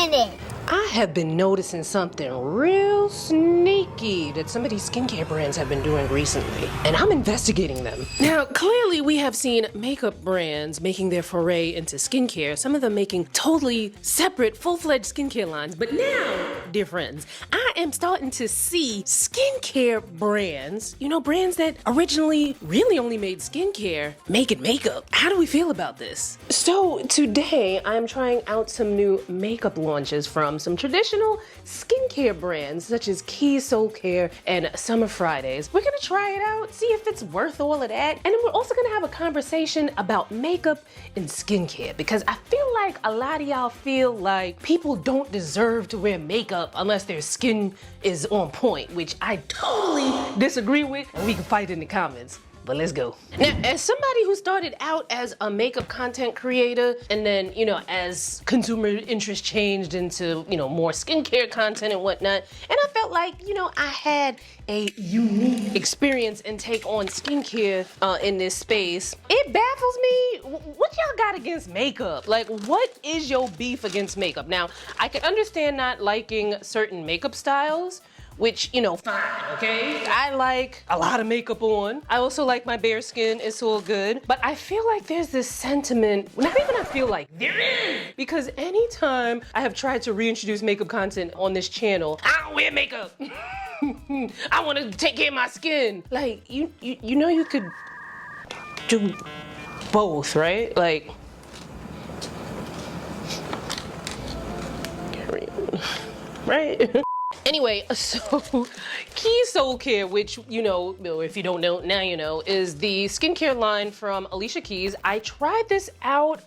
minute. I have been noticing something real sneaky that some of these skincare brands have been doing recently, and I'm investigating them. Now, clearly we have seen makeup brands making their foray into skincare, some of them making totally separate, full-fledged skincare lines, but now, dear friends, I am starting to see skincare brands, you know, brands that originally really only made skincare, making makeup. How do we feel about this? So today, I'm trying out some new makeup launches from some traditional skincare brands such as Soulcare and Summer Fridays. We're gonna try it out, see if it's worth all of that, and then we're also gonna have a conversation about makeup and skincare, because I feel like a lot of y'all feel like people don't deserve to wear makeup unless their skin is on point, which I totally disagree with, and we can fight in the comments. But let's go. Now, as somebody who started out as a makeup content creator, and then, you know, as consumer interest changed into, you know, more skincare content and whatnot, and I felt like, you know, I had a unique experience and take on skincare in this space, it baffles me. What y'all got against makeup? Like, what is your beef against makeup? Now, I can understand not liking certain makeup styles, which, you know, fine, okay? I like a lot of makeup on. I also like my bare skin, it's all good. But I feel like there's this sentiment, not even I feel like, there is! Because anytime I have tried to reintroduce makeup content on this channel, I don't wear makeup. I wanna take care of my skin. Like, you know you could do both, right? Like, right? Anyway, so Soulcare, which, you know, if you don't know, now you know, is the skincare line from Alicia Keys. I tried this out,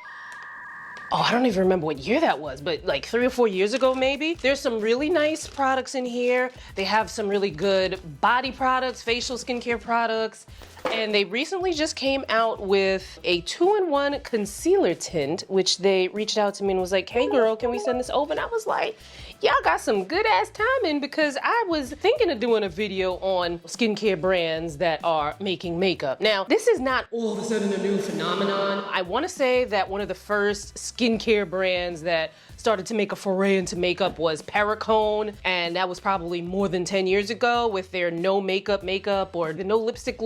I don't even remember what year that was, but like 3 or 4 years ago, maybe. There's some really nice products in here. They have some really good body products, facial skincare products. And they recently just came out with a 2-in-1 concealer tint, which they reached out to me and was like, hey girl, can we send this over? And I was like, y'all got some good ass timing, because I was thinking of doing a video on skincare brands that are making makeup. Now, this is not all of a sudden a new phenomenon. I wanna say that one of the first skincare brands that started to make a foray into makeup was Perricone, and that was probably more than 10 years ago with their no makeup or the no lipstick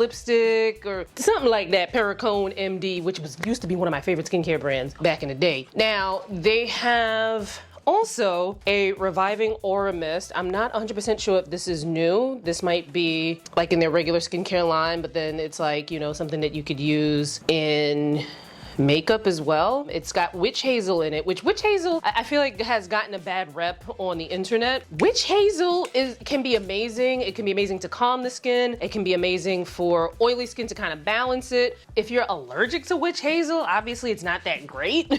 or something like that, Perricone MD, which used to be one of my favorite skincare brands back in the day. Now, they have also a reviving aura mist. I'm not 100% sure if this is new. This might be like in their regular skincare line, but then it's like, you know, something that you could use in makeup as well. It's got witch hazel in it, which witch hazel I feel like has gotten a bad rep on the internet. Witch hazel can be amazing. It can be amazing to calm the skin. It can be amazing for oily skin to kind of balance it. If you're allergic to witch hazel, obviously it's not that great.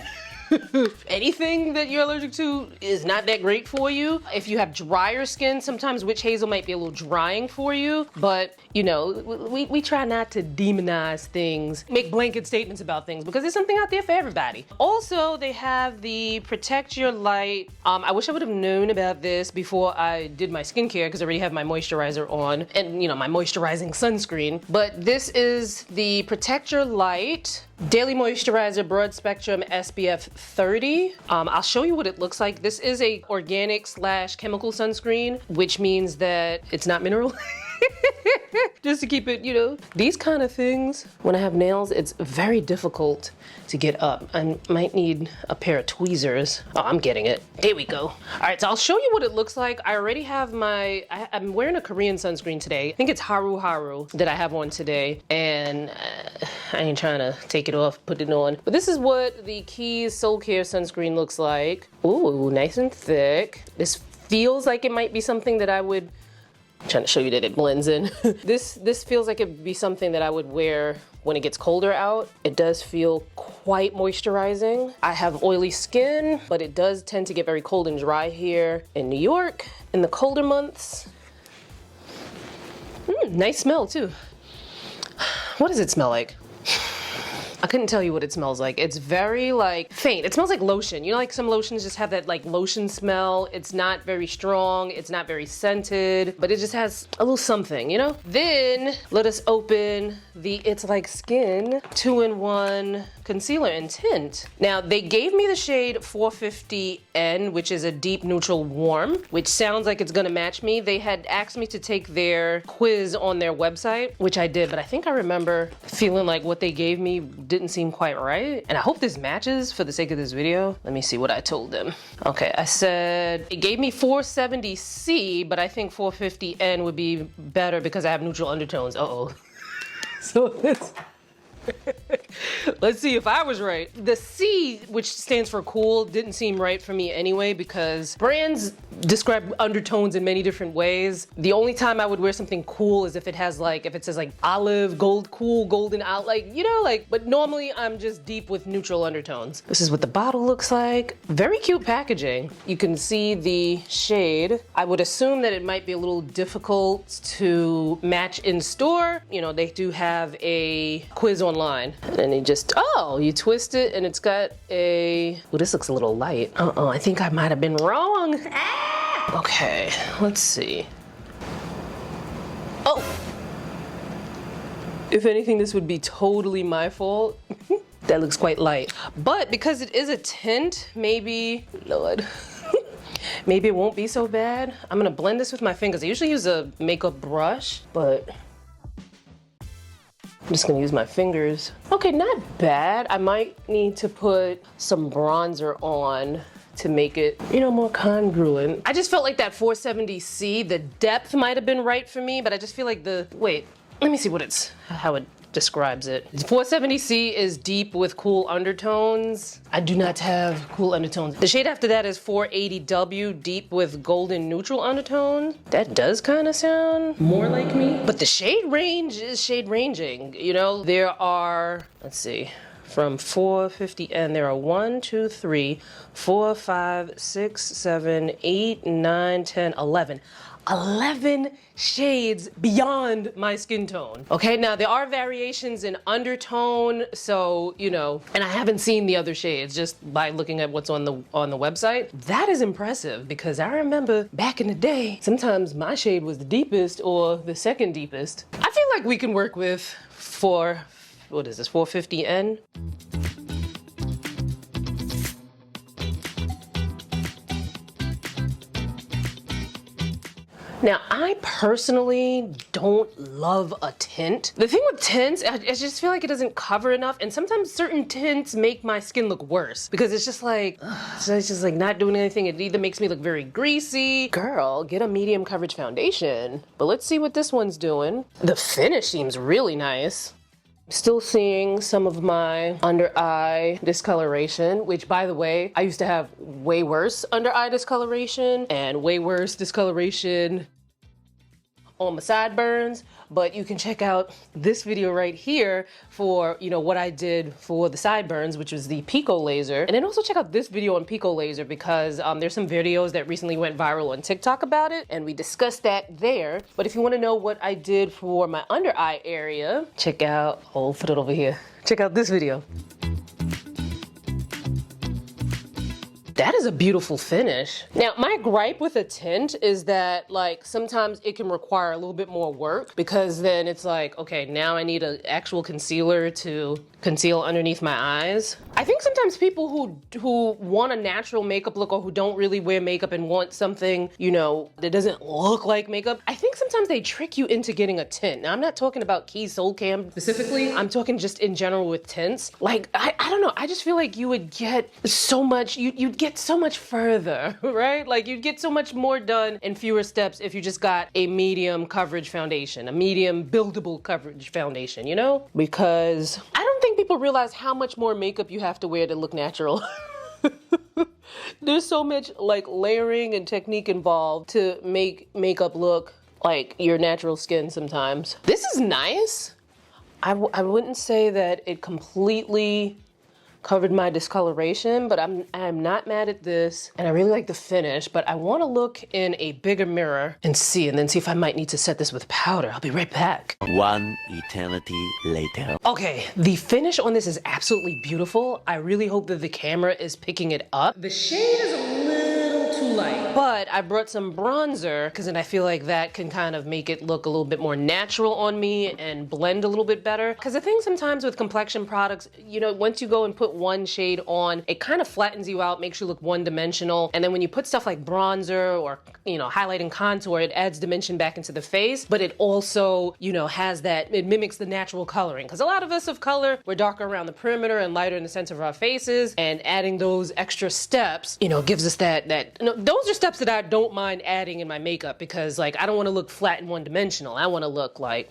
Anything that you're allergic to is not that great for you. If you have drier skin, sometimes witch hazel might be a little drying for you, but you know, we try not to demonize things, make blanket statements about things, because there's something out there for everybody. Also, they have the Protect Your Light. I wish I would have known about this before I did my skincare, because I already have my moisturizer on and, you know, my moisturizing sunscreen. But this is the Protect Your Light Daily Moisturizer Broad Spectrum SPF 30. I'll show you what it looks like. This is a organic / chemical sunscreen, which means that it's not mineral. Just to keep it, you know, these kind of things, when I have nails, it's very difficult to get up. I might need a pair of tweezers. Oh, I'm getting it. There we go. All right, so I'll show you what it looks like. I already have I'm wearing a Korean sunscreen today. I think it's Haru that I have on today, and I ain't trying to take it off, put it on. But this is what the Keys Soulcare sunscreen looks like. Ooh, nice and thick. This feels like it might be something that I would, I'm trying to show you that it blends in. This feels like it'd be something that I would wear when it gets colder out. It does feel quite moisturizing. I have oily skin, but it does tend to get very cold and dry here in New York in the colder months. Nice smell too. What does it smell like? I couldn't tell you what it smells like. It's very like faint. It smells like lotion. You know, like some lotions just have that like lotion smell. It's not very strong. It's not very scented, but it just has a little something, you know? Then let us open the It's Like Skin 2-in-1 concealer and tint. Now they gave me the shade 450N, which is a deep neutral warm, which sounds like it's gonna match me. They had asked me to take their quiz on their website, which I did, but I think I remember feeling like what they gave me didn't seem quite right. And I hope this matches for the sake of this video. Let me see what I told them. Okay, I said it gave me 470C, but I think 450N would be better because I have neutral undertones. Uh-oh. So let's see if I was right. The C, which stands for cool, didn't seem right for me anyway because brands describe undertones in many different ways. The only time I would wear something cool is if it has like, if it says like olive, gold, cool, golden out, like, you know, like, but normally I'm just deep with neutral undertones. This is what the bottle looks like. Very cute packaging. You can see the shade. I would assume that it might be a little difficult to match in store. You know, they do have a quiz online. And then you just, oh, you twist it and it's got a, oh, this looks a little light. I think I might have been wrong. Ah! Okay, let's see. Oh! If anything, this would be totally my fault. That looks quite light. But because it is a tint, maybe, Lord, maybe it won't be so bad. I'm gonna blend this with my fingers. I usually use a makeup brush, but I'm just gonna use my fingers. Okay, not bad. I might need to put some bronzer on to make it, you know, more congruent. I just felt like that 470C, the depth might have been right for me, but I just feel like the, wait, let me see what it's, how it describes it. 470C is deep with cool undertones. I do not have cool undertones. The shade after that is 480W, deep with golden neutral undertones. That does kind of sound more like me. But the shade range is shade ranging. You know, there are, let's see, from 450N, there are 1, 2, 3, 4, 5, 6, 7, 8, 9, 10, 11. 11 shades beyond my skin tone. Okay, now there are variations in undertone, so, you know, and I haven't seen the other shades just by looking at what's on the website. That is impressive because I remember back in the day, sometimes my shade was the deepest or the second deepest. I feel like we can work with what is this, 450N? Now, I personally don't love a tint. The thing with tints, I just feel like it doesn't cover enough, and sometimes certain tints make my skin look worse because it's just like, so it's just like not doing anything. It either makes me look very greasy. Girl, get a medium coverage foundation. But let's see what this one's doing. The finish seems really nice. Still seeing some of my under eye discoloration, which, by the way, I used to have way worse under eye discoloration and way worse discoloration on my sideburns. But you can check out this video right here for, you know, what I did for the sideburns, which was the Pico laser. And then also check out this video on Pico laser because there's some videos that recently went viral on TikTok about it, and we discussed that there. But if you want to know what I did for my under eye area, check out, oh, put it over here. Check out this video. That is a beautiful finish. Now, my gripe with a tint is that, like, sometimes it can require a little bit more work because then it's like, okay, now I need an actual concealer to conceal underneath my eyes. I think sometimes people who want a natural makeup look or who don't really wear makeup and want something, you know, that doesn't look like makeup, I think sometimes they trick you into getting a tint. Now, I'm not talking about Keys Soulcare specifically. I'm talking just in general with tints. Like, I don't know. I just feel like you would get so much, you'd get so much further, right? Like you'd get so much more done in fewer steps if you just got a medium coverage foundation, a medium buildable coverage foundation, you know? Because I don't think people realize how much more makeup you have to wear to look natural. There's so much like layering and technique involved to make makeup look like your natural skin sometimes. This is nice. I wouldn't say that it completely covered my discoloration, but I'm not mad at this, and I really like the finish, but I want to look in a bigger mirror and then see if I might need to set this with powder. I'll be right back. One eternity later. Okay, the finish on this is absolutely beautiful. I really hope that the camera is picking it up. The shade is a little too light, but I brought some bronzer because then I feel like that can kind of make it look a little bit more natural on me and blend a little bit better. Because I think sometimes with complexion products, you know, once you go and put one shade on, it kind of flattens you out, makes you look one-dimensional. And then when you put stuff like bronzer or, you know, highlight and contour, it adds dimension back into the face, but it also, you know, has that, it mimics the natural coloring. Because a lot of us of color, we're darker around the perimeter and lighter in the center of our faces, and adding those extra steps, you know, gives us those are steps that I don't mind adding in my makeup, because like I don't want to look flat and one-dimensional. I want to look like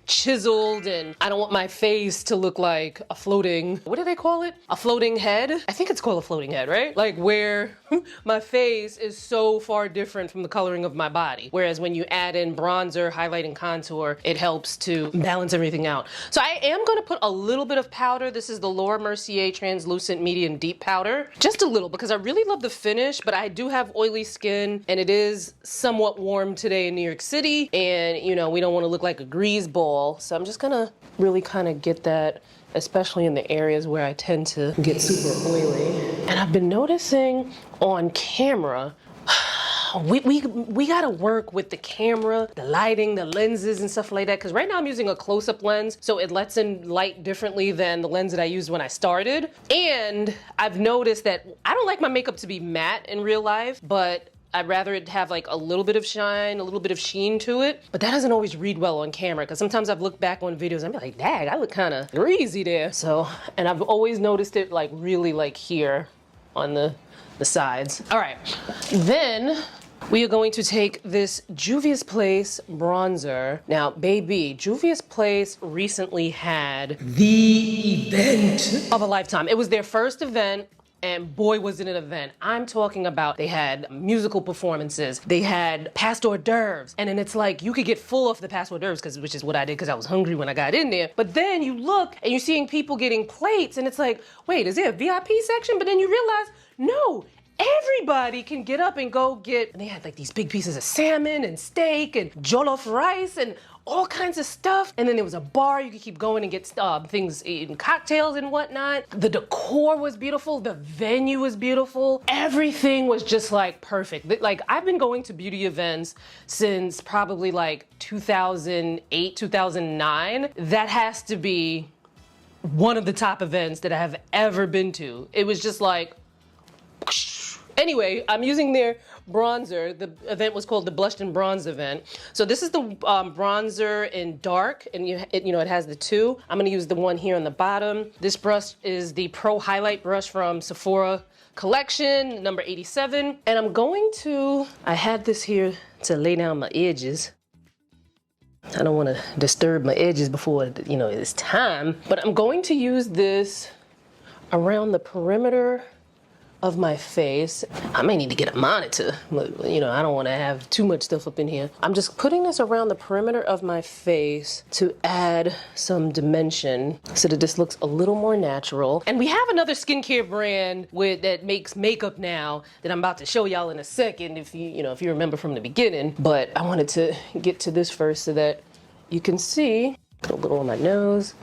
chiseled, and I don't want my face to look like a floating, what do they call it? A floating head? I think it's called a floating head, right? Like where my face is so far different from the coloring of my body. Whereas when you add in bronzer, highlight, and contour, it helps to balance everything out. So I am gonna put a little bit of powder. This is the Laura Mercier Translucent Medium Deep Powder. Just a little, because I really love the finish, but I do have oily skin, and it is somewhat warm today in New York City, and you know, we don't wanna look like a grease ball. So I'm just gonna really kind of get that, especially in the areas where I tend to get super oily. And I've been noticing on camera, we gotta work with the camera, the lighting, the lenses and stuff like that. Cause right now I'm using a close-up lens, so it lets in light differently than the lens that I used when I started. And I've noticed that I don't like my makeup to be matte in real life, but I'd rather it have like a little bit of shine, a little bit of sheen to it, but that doesn't always read well on camera, because sometimes I've looked back on videos and I'm like, dang, I look kind of greasy there. So, and I've always noticed it like really like here on the sides. All right, then we are going to take this Juvia's Place bronzer. Now, baby, Juvia's Place recently had the event of a lifetime. It was their first event. And boy, was it an event. I'm talking about, they had musical performances, they had past hors d'oeuvres, and then it's like you could get full off the past hors d'oeuvres, which is what I did because I was hungry when I got in there. But then you look and you're seeing people getting plates, and it's like, wait, is there a VIP section? But then you realize, no, everybody can get up and go get, and they had like these big pieces of salmon and steak and jollof rice and all kinds of stuff. And then there was a bar, you could keep going and get things, eating cocktails and whatnot. The decor was beautiful, the venue was beautiful. Everything was just like perfect. Like I've been going to beauty events since probably like 2008, 2009. That has to be one of the top events that I have ever been to. It was just like, anyway, I'm using their bronzer. The event was called the Blushed and Bronze event. So this is the bronzer in dark, and it has the two. I'm gonna use the one here on the bottom. This brush is the Pro Highlight brush from SEPHORA collection, number 87. And I had this here to lay down my edges. I don't wanna disturb my edges before, it's time. But I'm going to use this around the perimeter of my face. I may need to get a monitor, but I don't want to have too much stuff up in here. I'm just putting this around the perimeter of my face to add some dimension so that this looks a little more natural. And we have another skincare brand that makes makeup now that I'm about to show y'all in a second if you remember from the beginning. But I wanted to get to this first so that you can see. Put a little on my nose.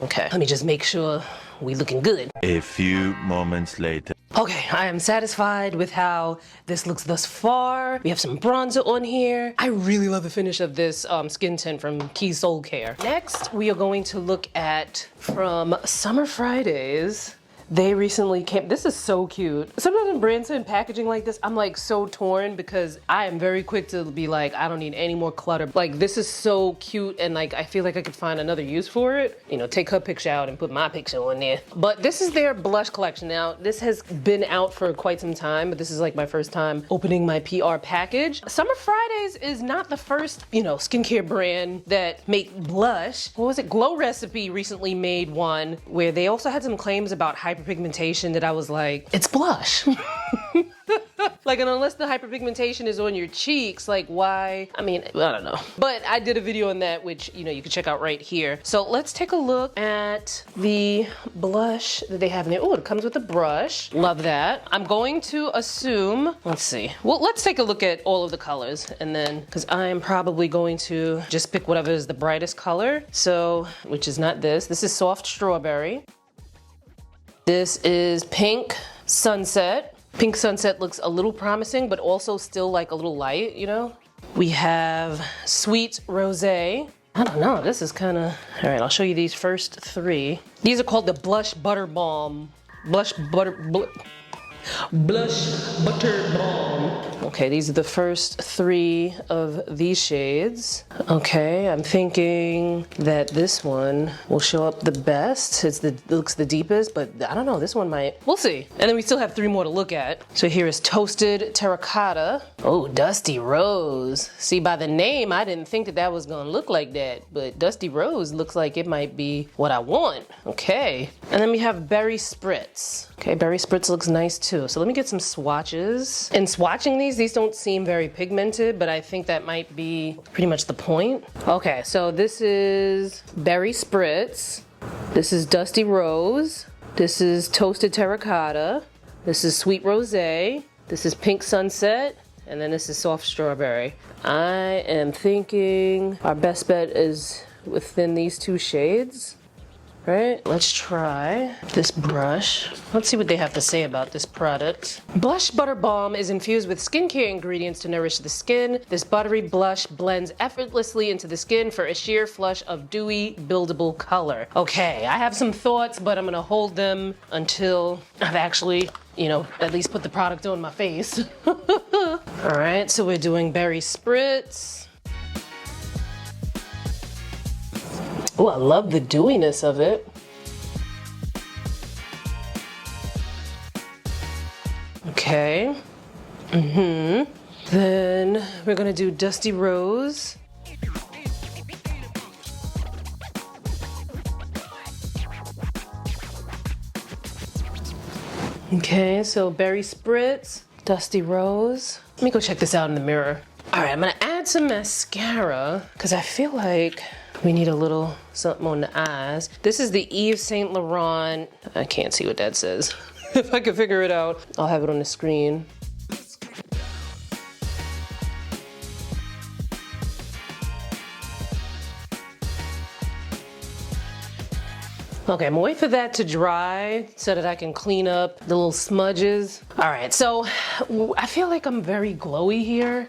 Okay, let me just make sure we looking good. A few moments later. Okay, I am satisfied with how this looks thus far. We have some bronzer on here. I really love the finish of this skin tint from Soulcare. Next, we are going to look at, from Summer Fridays, they recently came, this is so cute. Sometimes when brands send packaging like this, I'm like so torn because I am very quick to be like, I don't need any more clutter. Like this is so cute and like I feel like I could find another use for it. Take her picture out and put my picture on there. But this is their blush collection. Now, this has been out for quite some time, but this is like my first time opening my PR package. Summer Fridays is not the first, skincare brand that make blush. What was it? Glow Recipe recently made one where they also had some claims about hyperpigmentation that I was like, it's blush. Like, and unless the hyperpigmentation is on your cheeks, like why? I mean, I don't know. But I did a video on that, which, you know, you can check out right here. So let's take a look at the blush that they have in there. Oh, it comes with a brush. Love that. I'm going to assume, let's see. Well, let's take a look at all of the colors and then, because I'm probably going to just pick whatever is the brightest color. So, which is not this. This is Soft Strawberry. This is Pink Sunset. Pink Sunset looks a little promising, but also still like a little light, you know? We have Sweet Rosé. I don't know, this is kind of, all right, I'll show you these first three. These are called the Blush Butter Balm. Blush Butter Balm. Okay, these are the first three of these shades. Okay, I'm thinking that this one will show up the best. It looks the deepest, but I don't know, this one might, we'll see. And then we still have three more to look at. So here is Toasted Terracotta. Oh, Dusty Rose. See, by the name, I didn't think that that was gonna look like that, but Dusty Rose looks like it might be what I want. Okay, and then we have Berry Spritz. Okay, Berry Spritz looks nice too. So let me get some swatches. In swatching these don't seem very pigmented, but I think that might be pretty much the point. Okay, so this is Berry Spritz. This is Dusty Rose. This is Toasted Terracotta. This is Sweet Rosé. This is Pink Sunset. And then this is Soft Strawberry. I am thinking our best bet is within these two shades. Right, let's try this brush. Let's see what they have to say about this product. Blush Butter Balm is infused with skincare ingredients to nourish the skin. This buttery blush blends effortlessly into the skin for a sheer flush of dewy, buildable color. Okay, I have some thoughts, but I'm gonna hold them until I've actually, you know, at least put the product on my face. All right, so we're doing Berry Spritz. Oh, I love the dewiness of it. Okay. Then we're gonna do Dusty Rose. Okay, so Berry Spritz, Dusty Rose. Let me go check this out in the mirror. All right, I'm gonna add some mascara because I feel like we need a little something on the eyes. This is the Yves Saint Laurent. I can't see what that says. If I can figure it out, I'll have it on the screen. Okay, I'm gonna wait for that to dry so that I can clean up the little smudges. All right, so I feel like I'm very glowy here.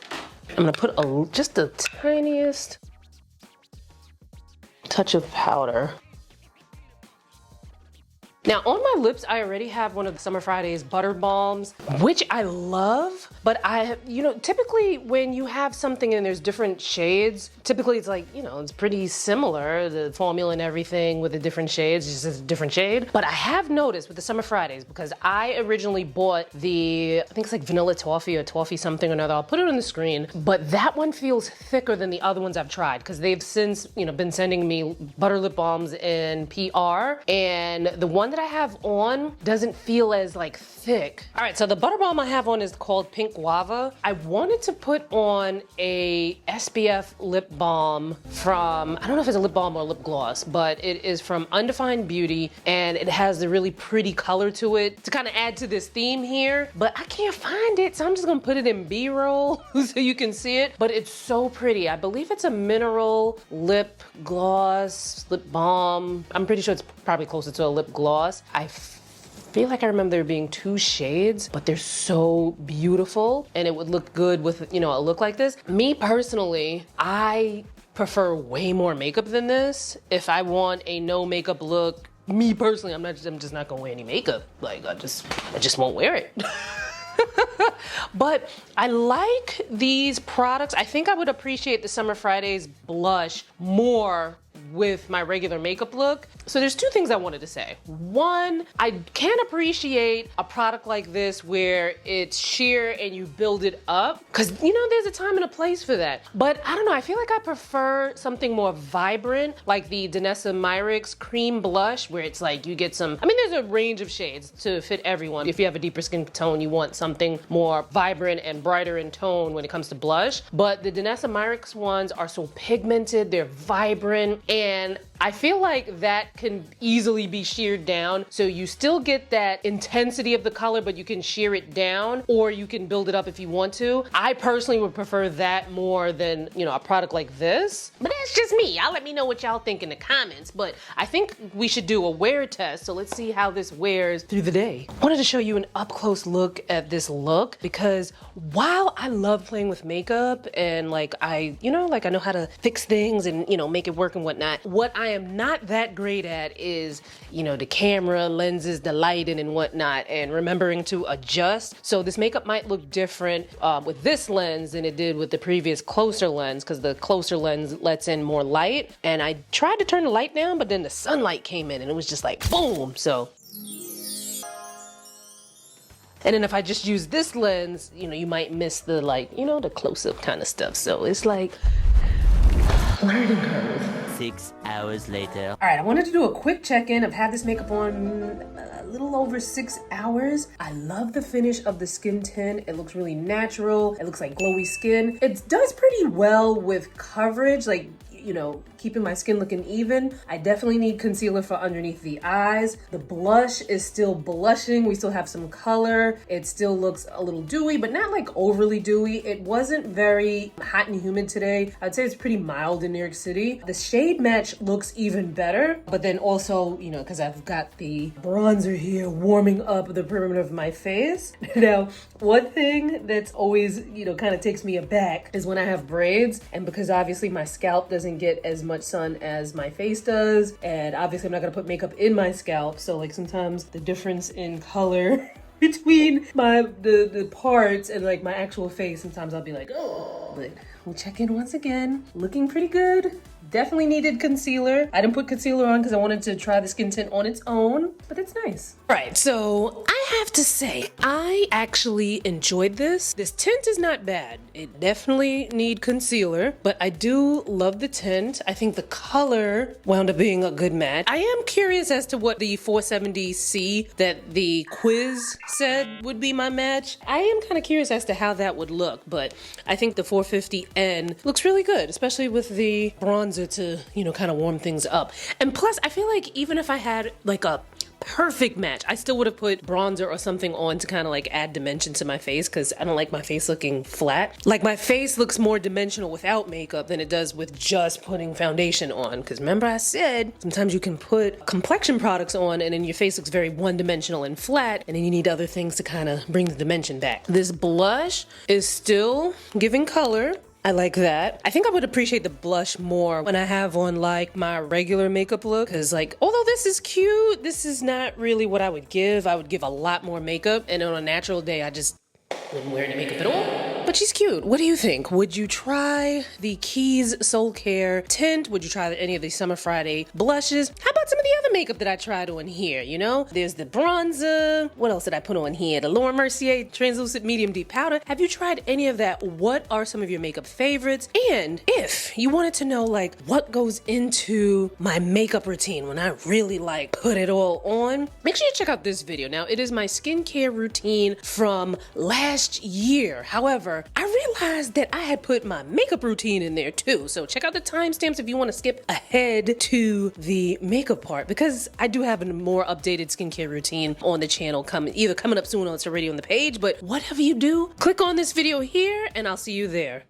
I'm gonna put just the tiniest touch of powder. Now on my lips, I already have one of the Summer Fridays Butter Balms, which I love, but you know, typically when you have something and there's different shades, typically it's like, you know, it's pretty similar, the formula and everything with the different shades, just a different shade. But I have noticed with the Summer Fridays, because I originally bought the, I think it's like vanilla toffee or toffee something or another, I'll put it on the screen, but that one feels thicker than the other ones I've tried, because they've since, you know, been sending me butter lip balms in PR, and the one that I have on doesn't feel as like thick. All right, so the butter balm I have on is called Pink Guava. I wanted to put on a SPF lip balm from, I don't know if it's a lip balm or a lip gloss, but it is from Undefined Beauty, and it has a really pretty color to it to kind of add to this theme here, but I can't find it, so I'm just gonna put it in B-roll so you can see it, but it's so pretty. I believe it's a mineral lip gloss, lip balm. I'm pretty sure it's probably closer to a lip gloss. I feel like I remember there being two shades, but they're so beautiful and it would look good with, you know, a look like this. Me personally, I prefer way more makeup than this. If I want a no makeup look, me personally, I'm just not gonna wear any makeup. Like I just won't wear it. But I like these products. I think I would appreciate the Summer Fridays blush more with my regular makeup look. So there's two things I wanted to say. One, I can appreciate a product like this where it's sheer and you build it up, because you know there's a time and a place for that. But I don't know, I feel like I prefer something more vibrant, like the Danessa Myricks cream blush, where it's like you get some, I mean there's a range of shades to fit everyone. If you have a deeper skin tone, you want something more vibrant and brighter in tone when it comes to blush. But the Danessa Myricks ones are so pigmented, they're vibrant, and I feel like that can easily be sheared down. So you still get that intensity of the color, but you can shear it down, or you can build it up if you want to. I personally would prefer that more than, you know, a product like this. But that's just me. Y'all let me know what y'all think in the comments. But I think we should do a wear test. So let's see how this wears through the day. I wanted to show you an up close look at this look, because while I love playing with makeup and like I know how to fix things and, you know, make it work and whatnot, what I am not that great at is, you know, the camera, lenses, the lighting and whatnot, and remembering to adjust. So this makeup might look different with this lens than it did with the previous closer lens, because the closer lens lets in more light. And I tried to turn the light down, but then the sunlight came in and it was just like boom. So, and then if I just use this lens, you know, you might miss the, like, you know, the close-up kind of stuff. So it's like learning curve. 6 hours later. All right, I wanted to do a quick check-in. I've had this makeup on a little over 6 hours. I love the finish of the skin tint. It looks really natural. It looks like glowy skin. It does pretty well with coverage, like, you know, keeping my skin looking even. I definitely need concealer for underneath the eyes. The blush is still blushing. We still have some color. It still looks a little dewy, but not like overly dewy. It wasn't very hot and humid today. I'd say it's pretty mild in New York City. The shade match looks even better, but then also, you know, because I've got the bronzer here warming up the perimeter of my face. Now, one thing that's always, you know, kind of takes me aback is when I have braids, and because obviously my scalp doesn't get as much sun as my face does, and obviously I'm not gonna put makeup in my scalp, so like sometimes the difference in color between the parts and like my actual face, sometimes I'll be like, oh. But we'll check in once again. Looking pretty good. Definitely needed concealer. I didn't put concealer on because I wanted to try the skin tint on its own, but it's nice. All right, so I have to say, I actually enjoyed this. This tint is not bad. It definitely need concealer, but I do love the tint. I think the color wound up being a good match. I am curious as to what the 470C that the quiz said would be my match. I am kind of curious as to how that would look, but I think the 450N looks really good, especially with the bronzer to, you know, kind of warm things up. And plus, I feel like even if I had like a perfect match, I still would have put bronzer or something on to kind of like add dimension to my face, because I don't like my face looking flat. Like my face looks more dimensional without makeup than it does with just putting foundation on, because remember I said sometimes you can put complexion products on and then your face looks very one-dimensional and flat, and then you need other things to kind of bring the dimension back. This blush is still giving color. I like that. I think I would appreciate the blush more when I have on like my regular makeup look, because like, although this is cute, this is not really what I would give. I would give a lot more makeup, and on a natural day, I just wouldn't wear any makeup at all. But she's cute. What do you think? Would you try the Keys Soulcare tint? Would you try any of the Summer Friday blushes? How about some of the other makeup that I tried on here, you know? There's the bronzer. What else did I put on here? The Laura Mercier Translucent Medium Deep Powder. Have you tried any of that? What are some of your makeup favorites? And if you wanted to know like what goes into my makeup routine when I really like put it all on, make sure you check out this video. Now, it is my skincare routine from last year. However, I realized that I had put my makeup routine in there too. So check out the timestamps if you want to skip ahead to the makeup part, because I do have a more updated skincare routine on the channel either coming up soon or it's already on the page. But whatever you do, click on this video here and I'll see you there.